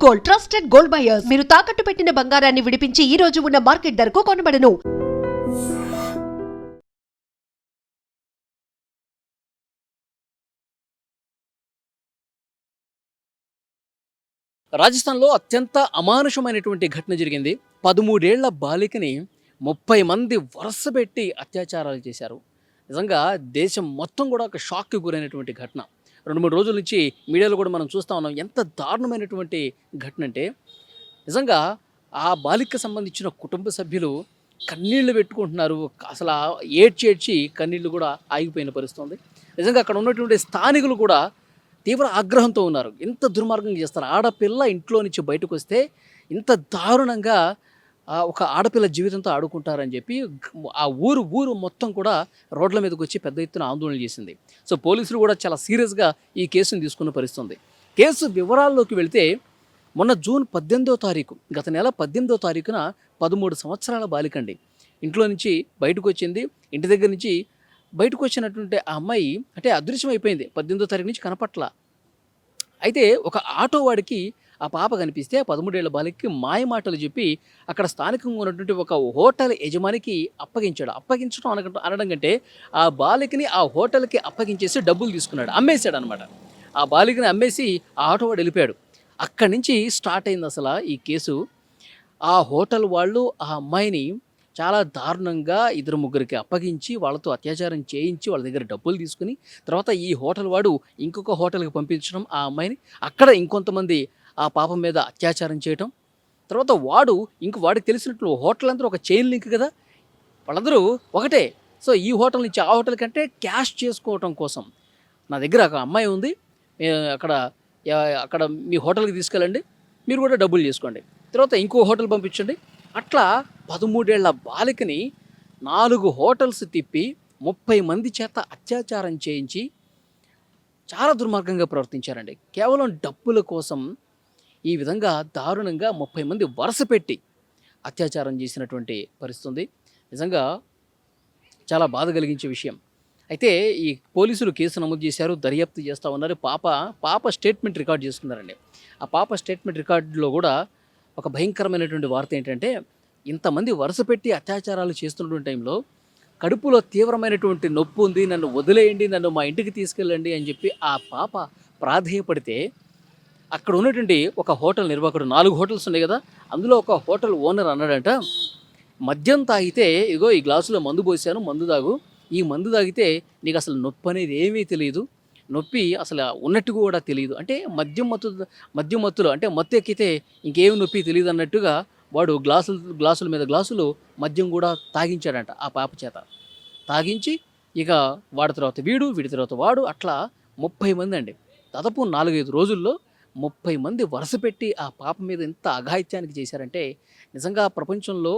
Gold, trusted gold buyers. మీరు తాకట్టు పెట్టిన బంగారాన్ని విడిపించి ఈ రోజు ఉన్న మార్కెట్ ధరకు కొనబడను. రాజస్థాన్లో అత్యంత అమానుషమైనటువంటి ఘటన జరిగింది. 13 ఏళ్ల బాలికని 30 మంది వరుసపెట్టి అత్యాచారాలు చేశారు. నిజంగా దేశం మొత్తం కూడా ఒక షాక్కి గురైనటువంటి ఘటన. 2-3 రోజుల నుంచి మీడియాలో కూడా మనం చూస్తూ ఉన్నాం. ఎంత దారుణమైనటువంటి ఘటన అంటే నిజంగా ఆ బాలికకు సంబంధించిన కుటుంబ సభ్యులు కన్నీళ్లు పెట్టుకుంటున్నారు. అసలు ఏడ్చి కన్నీళ్లు కూడా ఆగిపోయిన పరిస్థితి ఉంది. నిజంగా అక్కడ ఉన్నటువంటి స్థానికులు కూడా తీవ్ర ఆగ్రహంతో ఉన్నారు. ఇంత దుర్మార్గం చేస్తారు. ఆడపిల్ల ఇంట్లో నుంచి బయటకు వస్తే ఇంత దారుణంగా ఒక ఆడపిల్ల జీవితంతో ఆడుకుంటారని చెప్పి ఆ ఊరు మొత్తం కూడా రోడ్ల మీదకి వచ్చి పెద్ద ఎత్తున ఆందోళన చేసింది. సో పోలీసులు కూడా చాలా సీరియస్గా ఈ కేసును తీసుకున్న పరిస్థితి ఉంది. కేసు వివరాల్లోకి వెళితే మొన్న జూన్ 18వ తారీఖు, గత నెల 18వ తారీఖున 13 సంవత్సరాల బాలికండి ఇంట్లో నుంచి బయటకు వచ్చింది. ఇంటి దగ్గర నుంచి బయటకు వచ్చినటువంటి ఆ అమ్మాయి అంటే అదృశ్యం అయిపోయింది. 18వ తారీఖు నుంచి కనపట్ల. అయితే ఒక ఆటో వాడికి ఆ పాప కనిపిస్తే 13 ఏళ్ల బాలికకి మాయమాటలు చెప్పి అక్కడ స్థానికంగా ఉన్నటువంటి ఒక హోటల్ యజమానికి అప్పగించాడు. అప్పగించడం అనడం కంటే ఆ బాలికని ఆ హోటల్కి అప్పగించేసి డబ్బులు తీసుకున్నాడు, అమ్మేశాడు అనమాట. ఆ బాలికని అమ్మేసి ఆ ఆటో వాడు వెళ్ళిపోయాడు. అక్కడి నుంచి స్టార్ట్ అయింది అసలు ఈ కేసు. ఆ హోటల్ వాళ్ళు ఆ అమ్మాయిని చాలా దారుణంగా 2-3కి అప్పగించి వాళ్ళతో అత్యాచారం చేయించి వాళ్ళ దగ్గర డబ్బులు తీసుకుని తర్వాత ఈ హోటల్ వాడు ఇంకొక హోటల్కి పంపించడం ఆ అమ్మాయిని, అక్కడ ఇంకొంతమంది ఆ పాపం మీద అత్యాచారం చేయటం, తర్వాత వాడికి తెలిసినట్లు హోటల్ అందరూ ఒక చైన్ లింక్ కదా, వాళ్ళందరూ ఒకటే. సో ఈ హోటల్ నుంచి ఆ హోటల్ కంటే క్యాష్ చేసుకోవటం కోసం నా దగ్గర ఒక అమ్మాయి ఉంది, అక్కడ మీ హోటల్కి తీసుకెళ్ళండి, మీరు కూడా డబ్బులు చేసుకోండి, తర్వాత ఇంకో హోటల్ పంపించండి. అట్లా 13 ఏళ్ల బాలికని 4 హోటల్స్ తిప్పి 30 మంది చేత అత్యాచారం చేయించి చాలా దుర్మార్గంగా ప్రవర్తించారండి. కేవలం డబ్బుల కోసం ఈ విధంగా దారుణంగా 30 మంది వరుస పెట్టి అత్యాచారం చేసినటువంటి పరిస్థితి ఉంది. నిజంగా చాలా బాధ కలిగించే విషయం. అయితే ఈ పోలీసులు కేసు నమోదు చేశారు, దర్యాప్తు చేస్తూ ఉన్నారు. పాప స్టేట్మెంట్ రికార్డ్ చేసుకున్నారండి. ఆ పాప స్టేట్మెంట్ రికార్డులో కూడా ఒక భయంకరమైనటువంటి వార్త ఏంటంటే, ఇంతమంది వరుస పెట్టి అత్యాచారాలు చేస్తున్నటువంటి టైంలో కడుపులో తీవ్రమైనటువంటి నొప్పి ఉంది, నన్ను వదిలేయండి, నన్ను మా ఇంటికి తీసుకెళ్ళండి అని చెప్పి ఆ పాప ప్రాధేయపడితే అక్కడ ఉన్నటువంటి ఒక హోటల్ నిర్వాహకుడు, 4 హోటల్స్ ఉన్నాయి కదా, అందులో ఒక హోటల్ ఓనర్ అన్నాడంట, మద్యం తాగితే ఇగో ఈ గ్లాసులో మందు పోసాను, మందు తాగు, ఈ మందు తాగితే నీకు అసలు నొప్పి అనేది ఏమీ తెలియదు, నొప్పి అసలు ఉన్నట్టు కూడా తెలియదు. అంటే మద్యం మత్తులో అంటే మత్తు ఎక్కితే ఇంకేమి నొప్పి తెలియదు అన్నట్టుగా వాడు గ్లాసుల మీద గ్లాసులు మద్యం కూడా తాగించాడంట ఆ పాప చేత. తాగించి ఇక వాడి తర్వాత వీడి తర్వాత వాడు, అట్లా 30 మంది అండి. దాదాపు 4-5 రోజుల్లో 30 మంది వరుస పెట్టి ఆ పాప మీద ఎంత అఘాయిత్యానికి చేశారంటే నిజంగా ప్రపంచంలో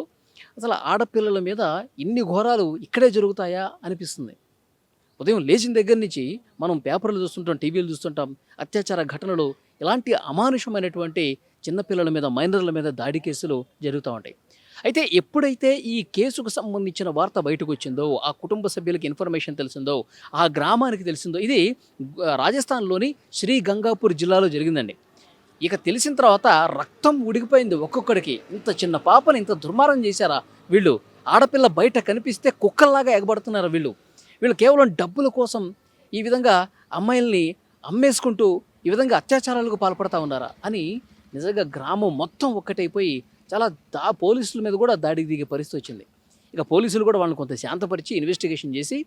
అసలు ఆడపిల్లల మీద ఇన్ని ఘోరాలు ఇక్కడే జరుగుతాయా అనిపిస్తుంది. ఉదయం లేచిన దగ్గర నుంచి మనం పేపర్లు చూస్తుంటాం, టీవీలు చూస్తుంటాం, అత్యాచార ఘటనలు, ఇలాంటి అమానుషమైనటువంటి చిన్నపిల్లల మీద, మైనర్ల మీద దాడి కేసులు జరుగుతూ ఉంటాయి. అయితే ఎప్పుడైతే ఈ కేసుకు సంబంధించిన వార్త బయటకు వచ్చిందో, ఆ కుటుంబ సభ్యులకి ఇన్ఫర్మేషన్ తెలిసిందో, ఆ గ్రామానికి తెలిసిందో, ఇది రాజస్థాన్లోని శ్రీ గంగాపూర్ జిల్లాలో జరిగిందండి. ఇక తెలిసిన తర్వాత రక్తం ఉడికిపోయింది ఒక్కొక్కడికి. ఇంత చిన్న పాపని ఇంత దుర్మార్గం చేశారా వీళ్ళు? ఆడపిల్ల బయట కనిపిస్తే కుక్కల్లాగా ఎగబడుతున్నారు వీళ్ళు కేవలం డబ్బుల కోసం ఈ విధంగా అమ్మాయిల్ని అమ్మేసుకుంటూ ఈ విధంగా అత్యాచారాలకు పాల్పడతా ఉన్నారా అని నిజంగా గ్రామం మొత్తం ఒక్కటైపోయి చాలా పోలీసుల మీద కూడా దాడికి దిగే పరిస్థితి వచ్చింది. ఇక పోలీసులు కూడా వాళ్ళని కొంత శాంతపరిచి ఇన్వెస్టిగేషన్ చేసి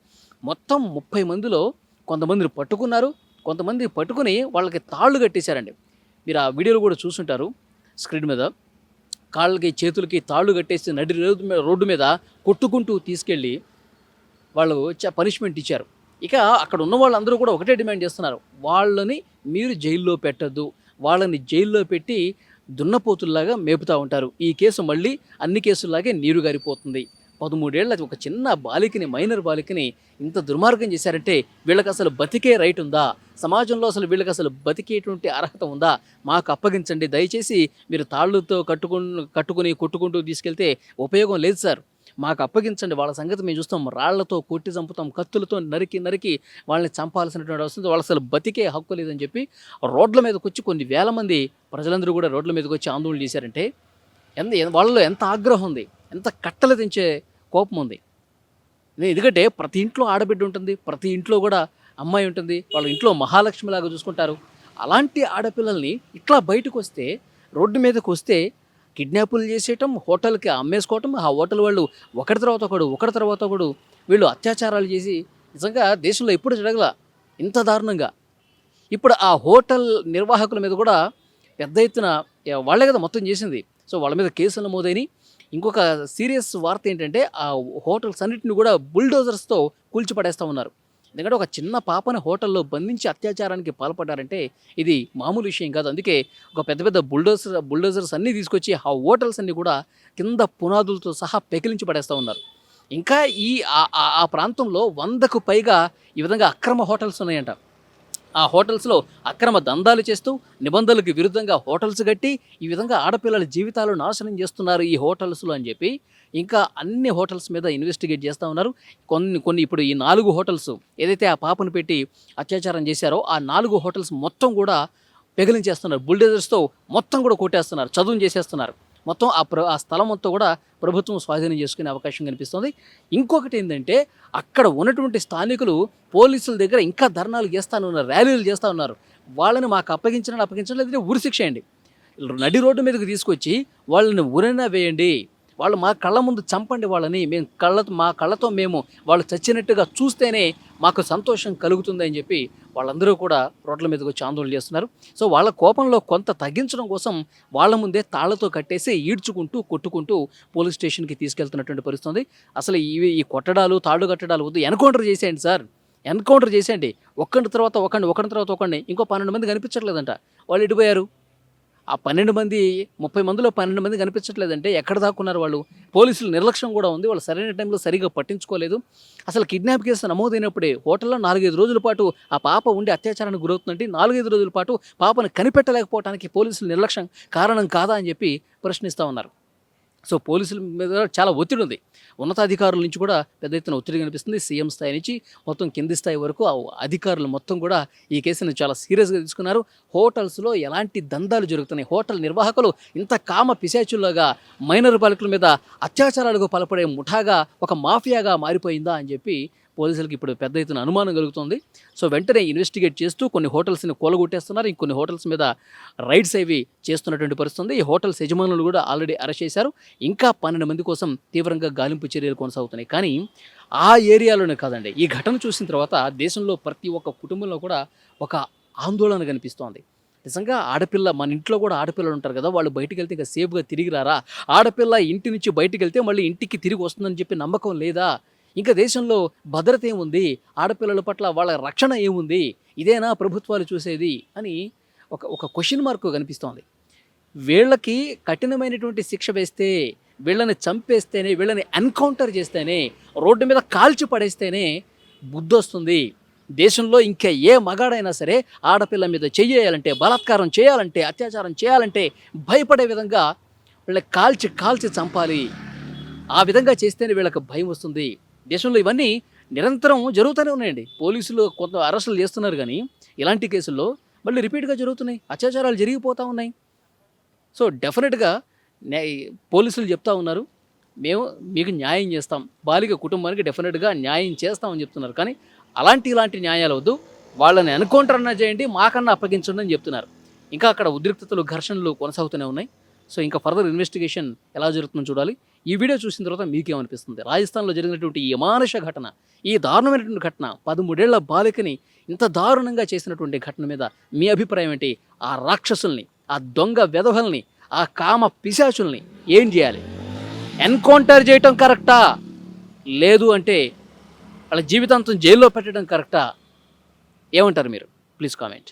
మొత్తం 30 మందిలో కొంతమందిని పట్టుకున్నారు, కొంతమంది పట్టుకుని వాళ్ళకి తాళ్ళు కట్టేశారండి. మీరు ఆ వీడియోలు కూడా చూసుంటారు స్క్రీన్ మీద. కాళ్ళకి చేతులకి తాళ్ళు కట్టేసి నడి రోడ్డు మీద కొట్టుకుంటూ తీసుకెళ్ళి వాళ్ళు పనిష్మెంట్ ఇచ్చారు. ఇక అక్కడ ఉన్న వాళ్ళందరూ కూడా ఒకటే డిమాండ్ చేస్తున్నారు, వాళ్ళని మీరు జైల్లో పెట్టద్దు, వాళ్ళని జైల్లో పెట్టి దున్నపోతుల్లాగా మేపుతూ ఉంటారు. ఈ కేసు మళ్ళీ అన్ని కేసుల్లాగే నీరు గారిపోతుంది. 13 ఏళ్ల ఒక చిన్న బాలికని, మైనర్ బాలికని ఇంత దుర్మార్గం చేశారంటే వీళ్ళకి అసలు బతికే రైట్ ఉందా? సమాజంలో అసలు వీళ్ళకి అసలు బతికేటువంటి అర్హత ఉందా? మాకు అప్పగించండి దయచేసి. మీరు తాళ్ళతో కట్టుకుని కొట్టుకుంటూ తీసుకెళ్తే ఉపయోగం లేదు సార్. మాకు అప్పగించండి, వాళ్ళ సంగతి మేము చూస్తాం, రాళ్లతో కొట్టి చంపుతాం, కత్తులతో నరికి వాళ్ళని చంపాల్సినటువంటి అవసరం, వాళ్ళు అసలు బతికే హక్కు లేదని చెప్పి రోడ్ల మీదకి వచ్చి కొన్ని వేల మంది ప్రజలందరూ కూడా రోడ్ల మీదకి వచ్చి ఆందోళన చేశారంటే వాళ్ళలో ఎంత ఆగ్రహం ఉంది, ఎంత కట్టలు తెంచే కోపం ఉంది. ఎందుకంటే ప్రతి ఇంట్లో ఆడబిడ్డ ఉంటుంది, ప్రతి ఇంట్లో కూడా అమ్మాయి ఉంటుంది, వాళ్ళ ఇంట్లో మహాలక్ష్మిలాగా చూసుకుంటారు. అలాంటి ఆడపిల్లల్ని ఇట్లా బయటకు వస్తే, రోడ్డు మీదకి వస్తే కిడ్నాపులు చేసేయటం, హోటల్కి అమ్మేసుకోవటం, ఆ హోటల్ వాళ్ళు ఒకటి తర్వాత ఒకడు వీళ్ళు అత్యాచారాలు చేసి నిజంగా దేశంలో ఎప్పుడు జరగల ఇంత దారుణంగా. ఇప్పుడు ఆ హోటల్ నిర్వాహకుల మీద కూడా పెద్ద ఎత్తున వాళ్ళే కదా మొత్తం చేసింది, సో వాళ్ళ మీద కేసులు నమోదైనవి. ఇంకొక సీరియస్ వార్త ఏంటంటే ఆ హోటల్స్ అన్నింటిని కూడా బుల్డోజర్స్తో కూల్చిపడేస్తూ ఉన్నారు. ఎందుకంటే ఒక చిన్న పాపని హోటల్లో బంధించి అత్యాచారానికి పాల్పడ్డారంటే ఇది మామూలు విషయం కాదు. అందుకే ఒక పెద్ద బుల్డోజర్స్ అన్నీ తీసుకొచ్చి ఆ హోటల్స్ అన్నీ కూడా కింద పునాదులతో సహా పెకిలించి పడేస్తూ ఉన్నారు. ఇంకా ఆ ప్రాంతంలో 100కు పైగా ఈ విధంగా అక్రమ హోటల్స్ ఉన్నాయంట. ఆ హోటల్స్లో అక్రమ దందాలు చేస్తూ నిబంధనలకు విరుద్ధంగా హోటల్స్ కట్టి ఈ విధంగా ఆడపిల్లల జీవితాలు నాశనం చేస్తున్నారు ఈ హోటల్స్లో అని చెప్పి ఇంకా అన్ని హోటల్స్ మీద ఇన్వెస్టిగేట్ చేస్తూ ఉన్నారు. కొన్ని ఇప్పుడు ఈ 4 హోటల్స్ ఏదైతే ఆ పాపను పెట్టి అత్యాచారం చేశారో ఆ 4 హోటల్స్ మొత్తం కూడా పెగిలించేస్తున్నారు, బుల్డోజర్స్తో మొత్తం కూడా కొట్టేస్తున్నారు, చదును చేసేస్తున్నారు. మొత్తం ఆ స్థలం మొత్తం కూడా ప్రభుత్వం స్వాధీనం చేసుకునే అవకాశం కనిపిస్తుంది. ఇంకొకటి ఏంటంటే అక్కడ ఉన్నటువంటి స్థానికులు పోలీసుల దగ్గర ఇంకా ధర్నాలు చేస్తూ ఉన్నారు, ర్యాలీలు చేస్తూ ఉన్నారు. వాళ్ళని మాకు అప్పగించడం లేదంటే ఉరిశిక్ష వేయండి, నడి రోడ్డు మీదకి తీసుకొచ్చి వాళ్ళని ఉరైనా వేయండి, వాళ్ళు మా కళ్ళ ముందు చంపండి వాళ్ళని, మా కళ్ళతో మేము వాళ్ళు చచ్చినట్టుగా చూస్తేనే మాకు సంతోషం కలుగుతుంది అని చెప్పి వాళ్ళందరూ కూడా రోడ్ల మీదకి వచ్చి ఆందోళన చేస్తున్నారు. సో వాళ్ళ కోపంలో కొంత తగ్గించడం కోసం వాళ్ళ ముందే తాళ్లతో కట్టేసి ఈడ్చుకుంటూ కొట్టుకుంటూ పోలీస్ స్టేషన్కి తీసుకెళ్తున్నటువంటి పరిస్థితుంది. అసలు ఈ కొట్టడాలు తాళ్ళు కట్టడాలు వద్దు, ఎన్కౌంటర్ చేసేయండి సార్, ఎన్కౌంటర్ చేసేయండి. ఒకరి తర్వాత ఒకరిని ఇంకో 12 మంది కనిపించట్లేదంట. వాళ్ళు ఎటుపోయారు? ఆ 12 మంది 30 మందిలో 12 మంది కనిపించట్లేదంటే ఎక్కడ దాక్కున్నారు వాళ్ళు? పోలీసులు నిర్లక్ష్యం కూడా ఉంది, వాళ్ళు సరైన టైంలో సరిగా పట్టించుకోలేదు. అసలు కిడ్నాప్ కేసు నమోదైనప్పుడే హోటల్లో 4-5 రోజుల పాటు ఆ పాప ఉండి అత్యాచారానికి గురవుతుందంటే 4-5 రోజుల పాటు పాపను కనిపెట్టలేకపోవడానికి పోలీసుల నిర్లక్ష్యం కారణం కాదా అని చెప్పి ప్రశ్నిస్తూ ఉన్నారు. సో పోలీసుల మీద చాలా ఒత్తిడి ఉంది, ఉన్నతాధికారుల నుంచి కూడా పెద్ద ఎత్తున ఒత్తిడి కనిపిస్తుంది. సీఎం స్థాయి నుంచి మొత్తం కింది స్థాయి వరకు ఆ అధికారులు మొత్తం కూడా ఈ కేసును చాలా సీరియస్గా తీసుకున్నారు. హోటల్స్లో ఎలాంటి దందాలు జరుగుతున్నాయి, హోటల్ నిర్వాహకులు ఇంత కామ పిశాచుల్లాగా మైనర్ బాలికల మీద అత్యాచారాలకు పాల్పడే ముఠాగా ఒక మాఫియాగా మారిపోయిందా అని చెప్పి పోలీసులకు ఇప్పుడు పెద్ద ఎత్తున అనుమానం కలుగుతుంది. సో వెంటనే ఇన్వెస్టిగేట్ చేస్తూ కొన్ని హోటల్స్ని కూలగొట్టేస్తున్నారు, ఇంకొన్ని హోటల్స్ మీద రైడ్స్ అవి చేస్తున్నటువంటి పరిస్థితుంది. ఈ హోటల్స్ యజమానులు కూడా ఆల్రెడీ అరెస్ట్ చేశారు. ఇంకా 12 మంది కోసం తీవ్రంగా గాలింపు చర్యలు కొనసాగుతున్నాయి. కానీ ఆ ఏరియాలోనే కాదండి, ఈ ఘటన చూసిన తర్వాత దేశంలో ప్రతి ఒక్క కుటుంబంలో కూడా ఒక ఆందోళన కనిపిస్తోంది. నిజంగా ఆడపిల్ల, మన ఇంట్లో కూడా ఆడపిల్లలు ఉంటారు కదా, వాళ్ళు బయటికి వెళ్తే ఇంకా సేఫ్గా తిరిగి రారా? ఆడపిల్ల ఇంటి నుంచి బయటికి వెళ్తే మళ్ళీ ఇంటికి తిరిగి వస్తుందని చెప్పి నమ్మకం లేదా? ఇంకా దేశంలో భద్రత ఏముంది, ఆడపిల్లల పట్ల వాళ్ళ రక్షణ ఏముంది, ఇదేనా ప్రభుత్వాలు చూసేది అని ఒక క్వశ్చన్ మార్క్ కనిపిస్తోంది. వీళ్ళకి కఠినమైనటువంటి శిక్ష వేస్తే, వీళ్ళని చంపేస్తేనే, వీళ్ళని ఎన్కౌంటర్ చేస్తేనే, రోడ్డు మీద కాల్చి పడేస్తేనే బుద్ధి వస్తుంది. దేశంలో ఇంకా ఏ మగాడైనా సరే ఆడపిల్ల మీద చెయ్యాలంటే, బలాత్కారం చేయాలంటే, అత్యాచారం చేయాలంటే భయపడే విధంగా వీళ్ళకి కాల్చి చంపాలి. ఆ విధంగా చేస్తేనే వీళ్ళకి భయం వస్తుంది. దేశంలో ఇవన్నీ నిరంతరం జరుగుతూనే ఉన్నాయండి. పోలీసులు కొంత అరెస్టులు చేస్తున్నారు, కానీ ఇలాంటి కేసుల్లో మళ్ళీ రిపీట్గా జరుగుతున్నాయి, అత్యాచారాలు జరిగిపోతూ ఉన్నాయి. సో డెఫినెట్గా పోలీసులు చెప్తా ఉన్నారు, మేము మీకు న్యాయం చేస్తాం, బాలిక కుటుంబానికి డెఫినెట్గా న్యాయం చేస్తామని చెప్తున్నారు. కానీ ఇలాంటి న్యాయాలు వద్దు, వాళ్ళని ఎన్కౌంటర్ అన్నా చేయండి, మాకన్నా అప్పగించండి అని చెప్తున్నారు. ఇంకా అక్కడ ఉద్రిక్తతలు, ఘర్షణలు కొనసాగుతూనే ఉన్నాయి. సో ఇంకా ఫర్దర్ ఇన్వెస్టిగేషన్ ఎలా జరుగుతుందో చూడాలి. ఈ వీడియో చూసిన తర్వాత మీకేమనిపిస్తుంది? రాజస్థాన్లో జరిగినటువంటి ఈ అమానుష ఘటన, ఈ దారుణమైనటువంటి ఘటన, 13 ఏళ్ల బాలికని ఇంత దారుణంగా చేసినటువంటి ఘటన మీద మీ అభిప్రాయం ఏంటి? ఆ రాక్షసుల్ని, ఆ దొంగ వెధవల్ని, ఆ కామ పిశాచుల్ని ఏం చేయాలి? ఎన్కౌంటర్ చేయటం కరెక్టా, లేదు అంటే వాళ్ళ జీవితాంతం జైల్లో పెట్టడం కరెక్టా? ఏమంటారు మీరు? Please comment.